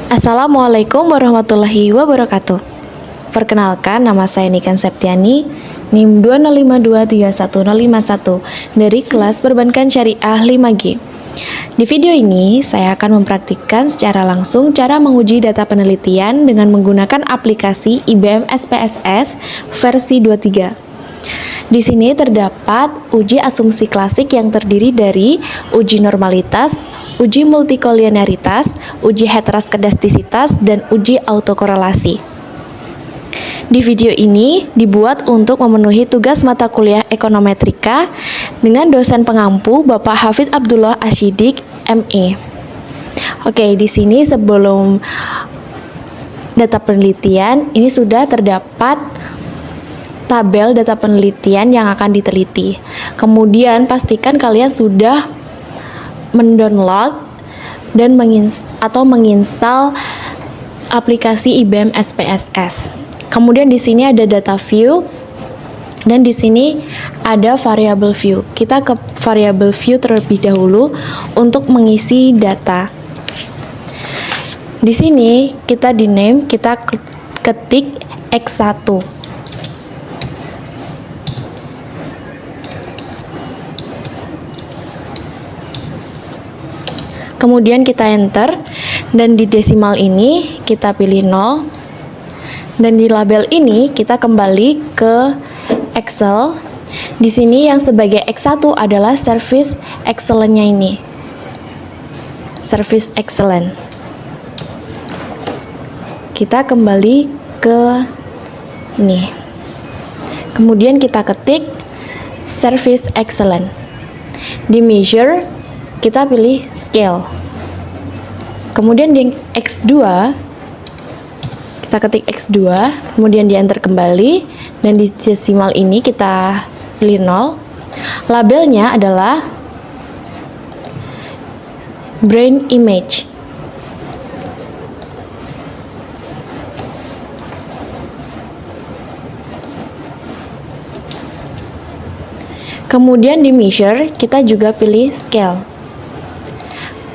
Assalamualaikum warahmatullahi wabarakatuh. Perkenalkan, nama saya Niken Septiani, NIM 205231051 dari kelas Perbankan Syariah 5G. Di video ini, saya akan mempraktikkan secara langsung cara menguji data penelitian dengan menggunakan aplikasi IBM SPSS versi 23. Di sini terdapat uji asumsi klasik yang terdiri dari uji normalitas, uji multikolinearitas, uji heteroskedastisitas, dan uji autokorelasi. Di video ini dibuat untuk memenuhi tugas mata kuliah ekonometrika dengan dosen pengampu Bapak Hafidz Abdullah Ashidik, ME. Oke, di sini sebelum data penelitian, ini sudah terdapat tabel data penelitian yang akan diteliti. Kemudian pastikan kalian sudah mendownload dan menginstal aplikasi IBM SPSS. Kemudian di sini ada data view dan di sini ada variable view. Kita ke variable view terlebih dahulu untuk mengisi data. Di sini kita di name kita ketik X1. Kemudian kita enter dan di desimal ini kita pilih 0 dan di label ini kita kembali ke Excel. Di sini yang sebagai X1 adalah service excellent-nya ini. Service excellent. Kita kembali ke ini. Kemudian kita ketik service excellent. Di measure kita pilih scale. Kemudian di X2 kita ketik X2, kemudian di enter kembali dan di desimal ini kita pilih 0. Labelnya adalah brain image. Kemudian di measure kita juga pilih scale.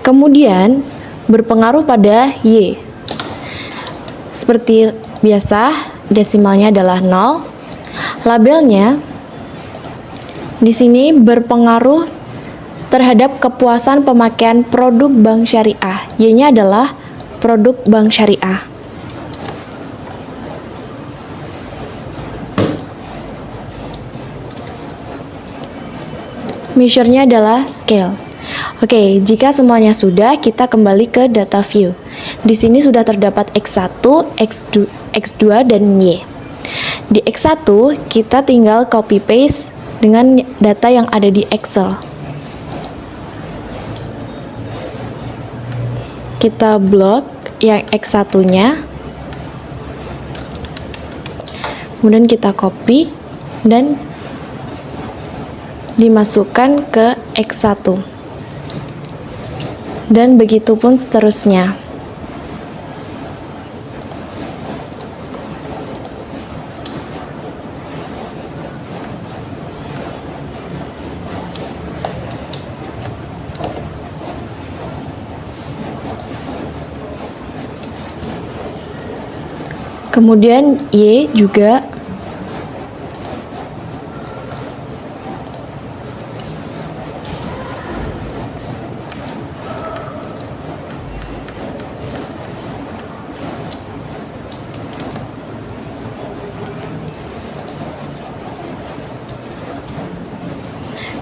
Kemudian berpengaruh pada Y. Seperti biasa, desimalnya adalah 0. Labelnya di sini berpengaruh terhadap kepuasan pemakaian produk bank syariah. Y-nya adalah produk bank syariah. Measure-nya adalah scale. Oke, jika semuanya sudah, kita kembali ke data view. Di sini sudah terdapat X1, X2, dan Y. Di X1, kita tinggal copy paste dengan data yang ada di Excel. Kita blok yang X1-nya. Kemudian kita copy dan dimasukkan ke X1. Dan begitu pun seterusnya. Kemudian Y juga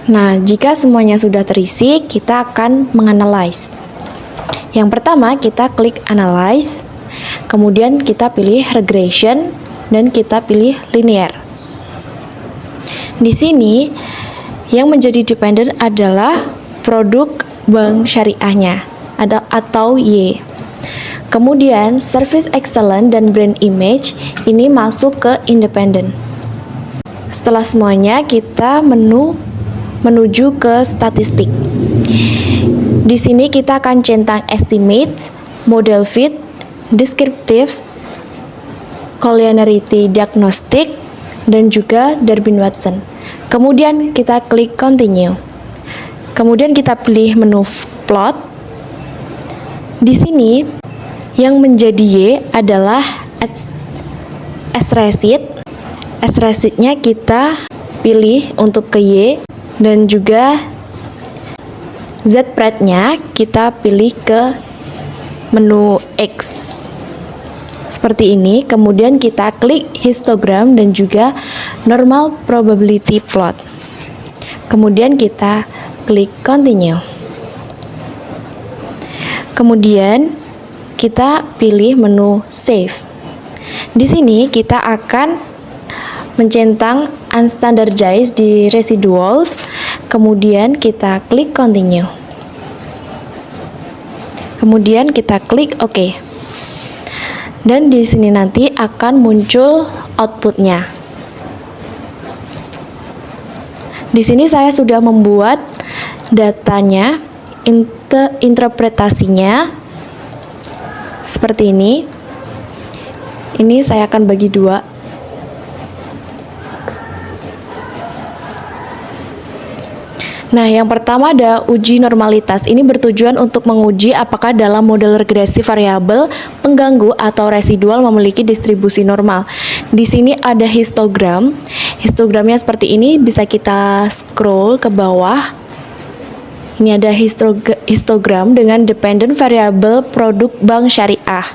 Nah, jika semuanya sudah terisi, kita akan menganalize. Yang pertama, kita klik analyze, kemudian kita pilih regression, dan kita pilih linear. Di sini, yang menjadi dependent adalah produk bank syariahnya, atau Y. Kemudian, service excellent dan brand image ini masuk ke independent. Setelah semuanya, kita menuju ke statistik. Di sini kita akan centang estimates, model fit, descriptives, collinearity diagnostic, dan juga Durbin-Watson. Kemudian kita klik continue. Kemudian kita pilih menu plot. Di sini Yang menjadi Y adalah S-resid. S-residnya kita pilih untuk ke Y, dan juga Z-pred-nya kita pilih ke menu X. Seperti ini, kemudian kita klik histogram dan juga normal probability plot. Kemudian kita klik continue. Kemudian kita pilih menu save. Di sini kita akan mencentang unstandardized di residuals. Kemudian kita klik continue. Kemudian kita klik OK. Dan di sini nanti akan muncul outputnya. Di sini saya sudah membuat datanya, interpretasinya seperti ini. Ini saya akan bagi dua. Nah, yang pertama ada uji normalitas. Ini bertujuan untuk menguji apakah dalam model regresi variabel pengganggu atau residual memiliki distribusi normal. Di sini ada histogram. Histogramnya seperti ini, bisa kita scroll ke bawah. Ini ada histogram dengan dependent variable produk bank syariah.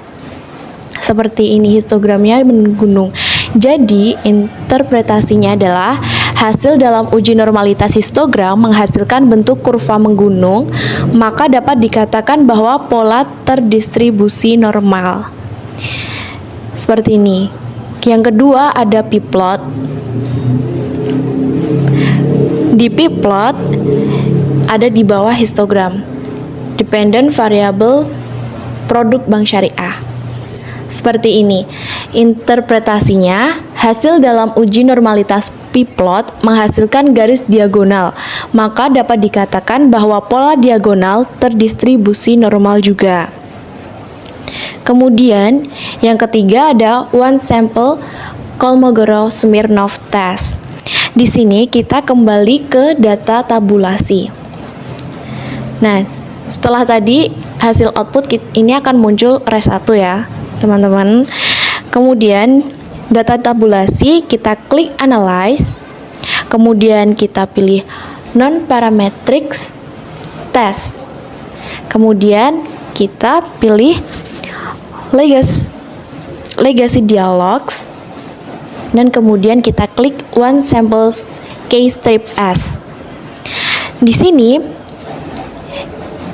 Seperti ini histogramnya menggunung. Jadi, interpretasinya adalah hasil dalam uji normalitas histogram menghasilkan bentuk kurva menggunung, maka dapat dikatakan bahwa pola terdistribusi normal. Seperti ini. Yang kedua ada p-plot. Di p-plot ada di bawah histogram. Dependent variable produk bank syariah. Seperti ini. Interpretasinya, hasil dalam uji normalitas p-plot menghasilkan garis diagonal, maka dapat dikatakan bahwa pola diagonal terdistribusi normal juga. Kemudian, yang ketiga ada one sample Kolmogorov-Smirnov test. Di sini kita kembali ke data tabulasi. Nah, setelah tadi hasil output ini akan muncul res 1 ya, teman-teman. Kemudian data tabulasi kita klik analyze. Kemudian kita pilih non-parametric test. Kemudian kita pilih legacy dialogs. Dan kemudian kita klik one sample case type as. Di sini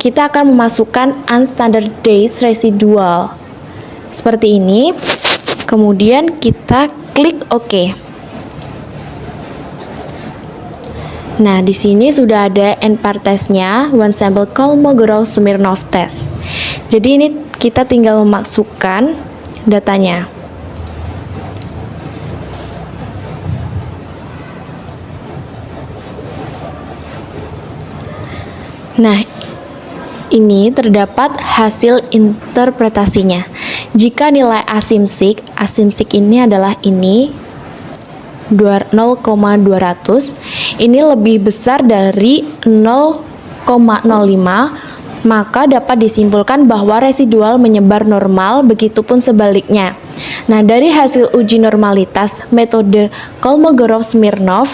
kita akan memasukkan unstandardized residual seperti ini. Kemudian kita klik OK. Nah, di sini sudah ada n-part testnya, one sample Kolmogorov-Smirnov test. Jadi ini kita tinggal memasukkan datanya. Nah, ini terdapat hasil interpretasinya. Jika nilai asimsik ini adalah ini 0,200, ini lebih besar dari 0,05, maka dapat disimpulkan bahwa residual menyebar normal, begitupun sebaliknya. Nah, dari hasil uji normalitas metode Kolmogorov-Smirnov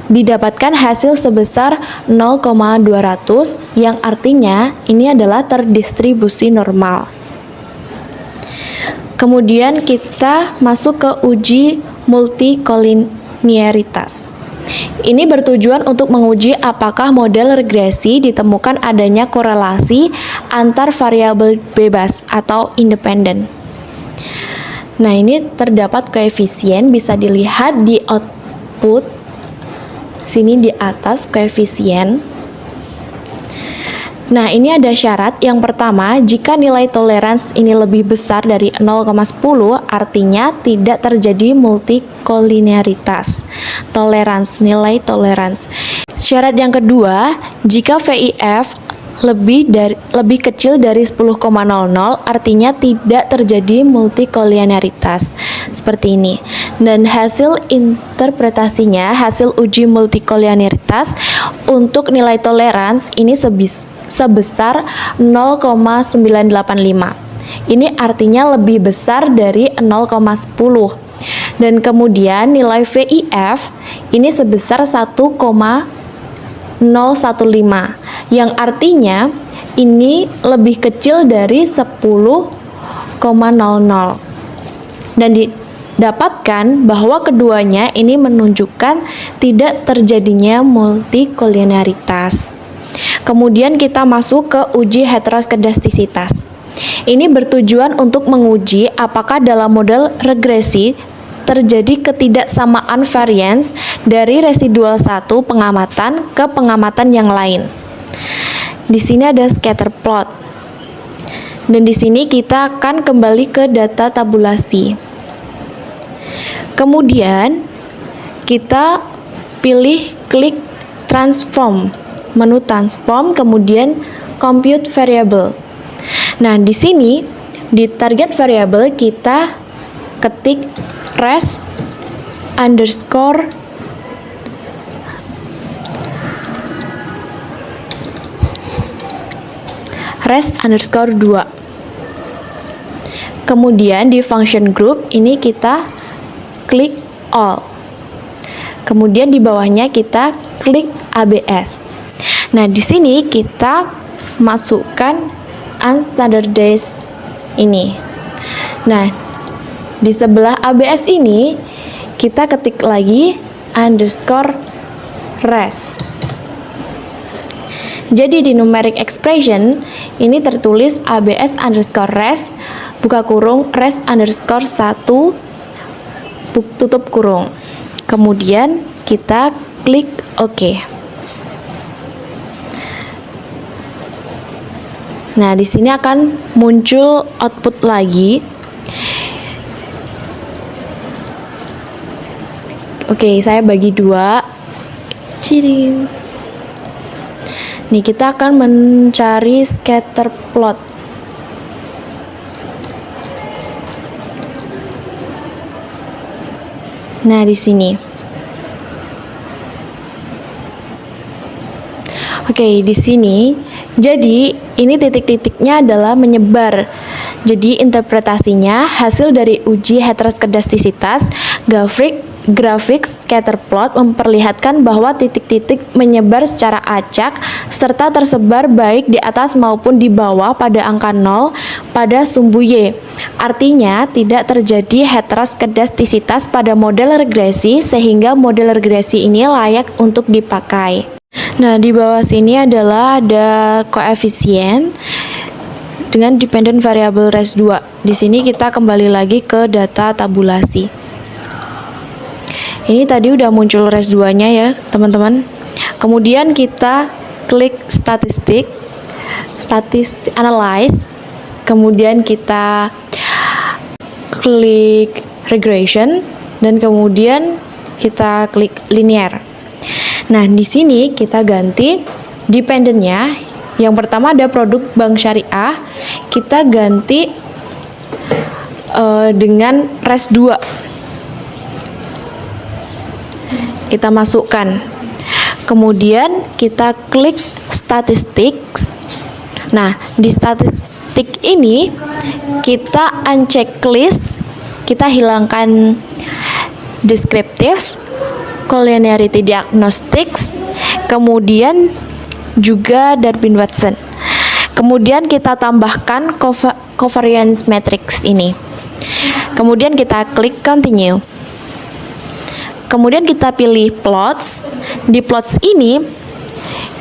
didapatkan hasil sebesar 0,200 yang artinya ini adalah terdistribusi normal. Kemudian kita masuk ke uji multikolinearitas. Ini bertujuan untuk menguji apakah model regresi ditemukan adanya korelasi antar variabel bebas atau independen. Nah, ini terdapat koefisien, bisa dilihat di output sini di atas koefisien. Nah, ini ada syarat. Yang pertama, jika nilai toleransi ini lebih besar dari 0,10, artinya tidak terjadi multikolinearitas. Nilai toleransi. Syarat yang kedua, jika VIF lebih kecil dari 10,00, artinya tidak terjadi multikolinearitas. Seperti ini. Dan hasil interpretasinya, hasil uji multikolinearitas untuk nilai toleransi ini sebesar 0,985. ini artinya lebih besar dari 0,10. Dan kemudian nilai VIF ini sebesar 1,015, yang artinya ini lebih kecil dari 10,00. Dan didapatkan bahwa keduanya ini menunjukkan tidak terjadinya multikoliniaritas. Kemudian kita masuk ke uji heteroskedastisitas. Ini bertujuan untuk menguji apakah dalam model regresi terjadi ketidaksamaan varians dari residual satu pengamatan ke pengamatan yang lain. Di sini ada scatter plot. Dan di sini kita akan kembali ke data tabulasi. Kemudian kita pilih klik transform, menu transform, kemudian compute variable. Nah, di sini di target variable kita ketik res underscore res underscore 2. Kemudian di function group ini kita klik all. Kemudian di bawahnya kita klik ABS. Nah, di sini kita masukkan unstandardized ini. Nah, di sebelah ABS ini kita ketik lagi underscore res. Jadi di numeric expression ini tertulis ABS underscore res buka kurung res underscore 1 tutup kurung. Kemudian kita klik OK. Nah, di sini akan muncul output lagi. Oke, saya bagi dua. Ciring. Nih, kita akan mencari scatter plot. Nah, di sini. Oke, di sini. Jadi, ini titik-titiknya adalah menyebar. Jadi, interpretasinya hasil dari uji heteroskedastisitas grafik scatter plot memperlihatkan bahwa titik-titik menyebar secara acak serta tersebar baik di atas maupun di bawah pada angka 0 pada sumbu Y. Artinya, tidak terjadi heteroskedastisitas pada model regresi sehingga model regresi ini layak untuk dipakai. Nah, di bawah sini adalah ada koefisien dengan dependent variable res 2. Di sini kita kembali lagi ke data tabulasi. Ini tadi udah muncul res 2-nya ya, teman-teman. Kemudian kita klik statistik analyze. Kemudian kita klik regression dan kemudian kita klik linear. Nah, di sini kita ganti dependentnya. Yang pertama ada produk bank syariah. Kita ganti dengan res 2. Kita masukkan. Kemudian kita klik statistik. Nah, di statistik ini kita uncheck list. Kita hilangkan descriptives, collinearity diagnostics, kemudian juga Darwin-Watson. Kemudian kita tambahkan covariance matrix ini. Kemudian kita klik continue. Kemudian kita pilih plots. Di plots ini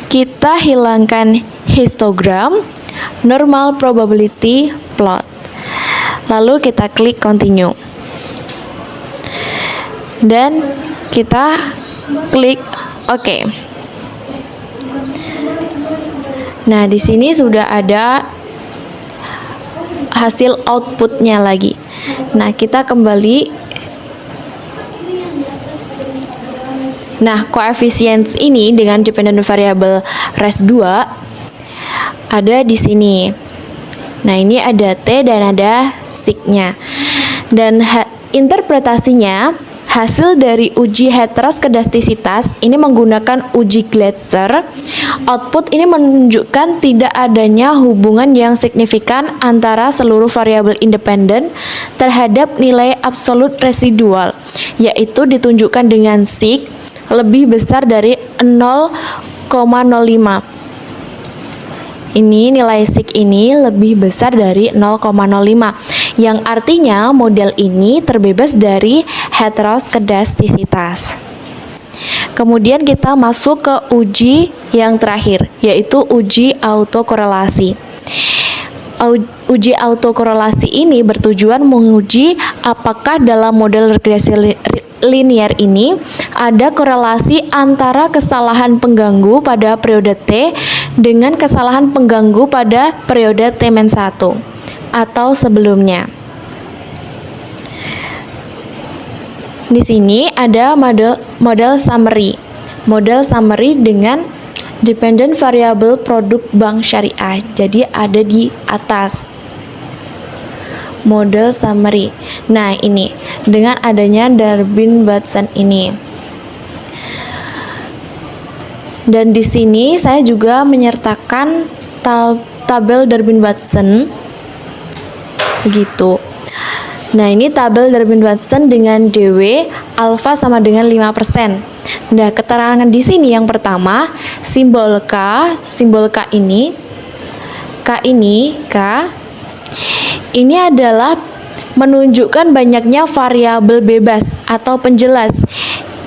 kita hilangkan histogram, normal probability plot. Lalu kita klik continue. Dan kita klik OK. Nah, di sini sudah ada hasil outputnya lagi. Nah, kita kembali. Nah, koefisien ini dengan dependent variable res 2 ada di sini. Nah, ini ada T dan ada sig-nya. Dan interpretasinya hasil dari uji heteroskedastisitas ini menggunakan uji Glatzer. Output ini menunjukkan tidak adanya hubungan yang signifikan antara seluruh variabel independen terhadap nilai absolut residual, yaitu ditunjukkan dengan sig lebih besar dari 0,05. Ini nilai sig ini lebih besar dari 0,05, yang artinya model ini terbebas dari heteroskedastisitas. Kemudian kita masuk ke uji yang terakhir, yaitu uji autokorelasi. Uji autokorelasi ini bertujuan menguji apakah dalam model regresi linear ini ada korelasi antara kesalahan pengganggu pada periode T dengan kesalahan pengganggu pada periode T-1 atau sebelumnya. Di sini ada model summary. Model summary dengan dependent variable produk bank syariah. Jadi ada di atas. Model summary. Nah, ini dengan adanya Durbin-Watson ini. Dan di sini saya juga menyertakan tabel Durbin-Watson begitu. Nah, ini tabel Durbin-Watson dengan DW alfa sama dengan 5%. Nah, keterangan di sini yang pertama, simbol K ini, ini adalah menunjukkan banyaknya variabel bebas atau penjelas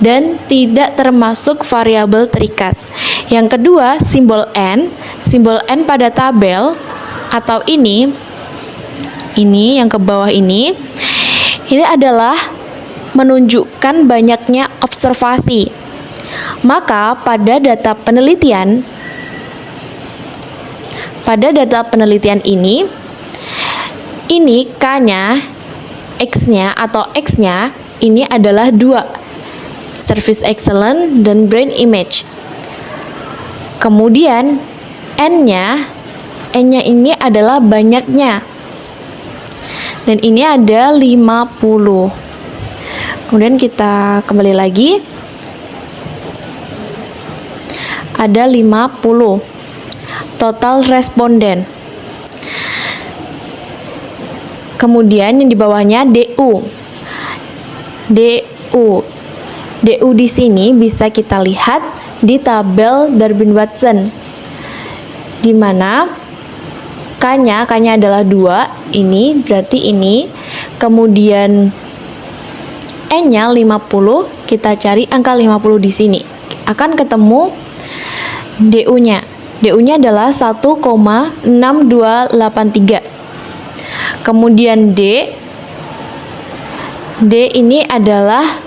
dan tidak termasuk variabel terikat. Yang kedua, simbol N pada tabel atau ini yang ke bawah ini adalah menunjukkan banyaknya observasi. Maka pada data penelitian ini K-nya, X-nya atau X-nya ini adalah 2, service excellence dan brain image. Kemudian N-nya ini adalah banyaknya, dan ini ada 50. Kemudian kita kembali lagi, ada 50 total responden. Kemudian yang di bawahnya DU di sini bisa kita lihat di tabel Durbin-Watson, di mana K-nya adalah 2, ini berarti ini. Kemudian N-nya 50, kita cari angka 50 di sini. Akan ketemu DU-nya. DU-nya adalah 1,6283. Kemudian D ini adalah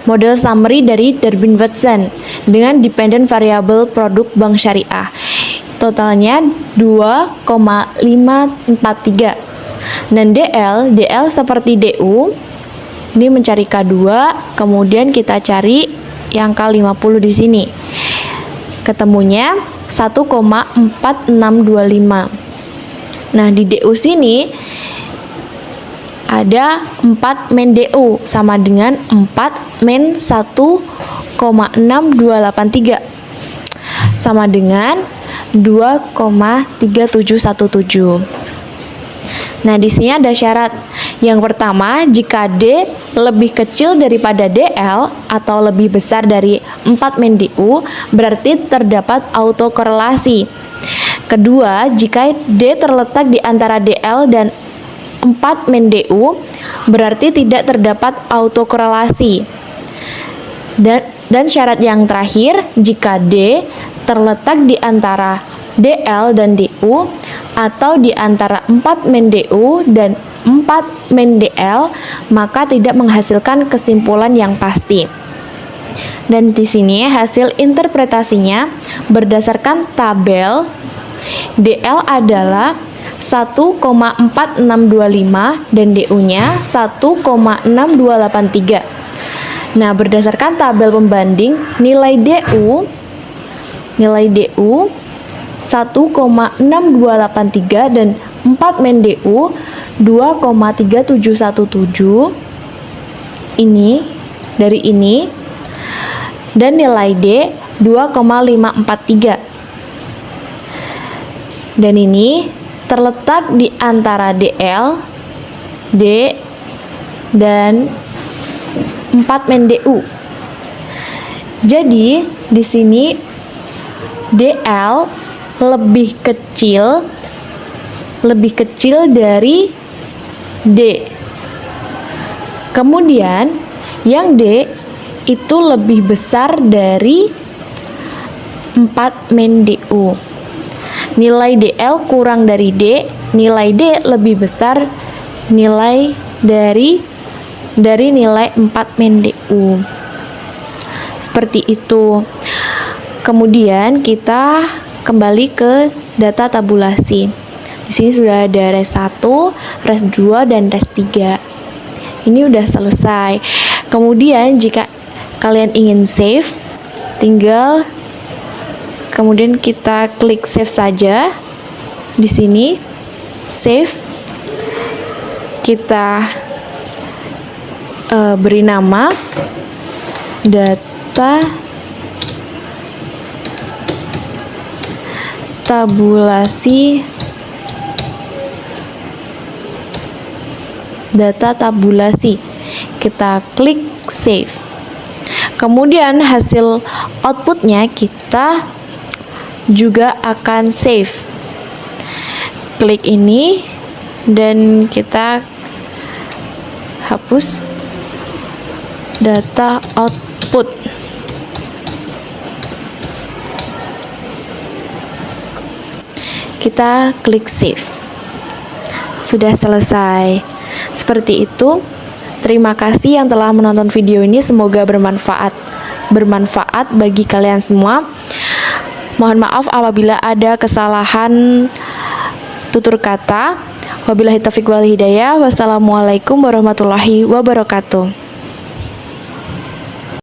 model summary dari Durbin-Watson dengan dependent variable produk bank syariah. Totalnya 2,543. Dan DL seperti DU, ini mencari K2, kemudian kita cari yang K50 di sini. Ketemunya 1,4625. Nah, di DU sini ada 4 min DU sama dengan 4 min 1,6283 sama dengan 2,3717. Nah, di sini ada syarat. Yang pertama, jika D lebih kecil daripada DL atau lebih besar dari 4 min DU, berarti terdapat autokorelasi. Kedua, jika D terletak di antara DL dan 4 min DU, berarti tidak terdapat autokorelasi. Dan syarat yang terakhir, jika D terletak di antara DL dan DU atau di antara 4 min DU dan 4 min DL, maka tidak menghasilkan kesimpulan yang pasti. Dan di sini hasil interpretasinya berdasarkan tabel DL adalah 1,4625 dan DU-nya 1,6283. Nah, berdasarkan tabel pembanding, nilai DU 1,6283 dan 4 min DU 2,3717 ini dari ini, dan nilai D 2,543. Dan ini terletak di antara DL, D, dan 4 men DU. Jadi di sini DL lebih kecil dari D. Kemudian yang D itu lebih besar dari 4 men DU. Nilai DL kurang dari D, nilai D lebih besar dari nilai 4 men DU. Seperti itu. Kemudian kita kembali ke data tabulasi. Di sini sudah ada res 1, res 2, dan res 3. Ini udah selesai. Kemudian jika kalian ingin save, tinggal kemudian kita klik save saja. Di sini save, kita beri nama data tabulasi, kita klik save. Kemudian hasil outputnya kita juga akan save. Klik ini dan kita hapus data output. Kita klik save. Sudah selesai. Seperti itu. Terima kasih yang telah menonton video ini, semoga bermanfaat bagi kalian semua. Mohon maaf apabila ada kesalahan tutur kata. Wabillahi taufiq wal hidayah. Wassalamualaikum warahmatullahi wabarakatuh.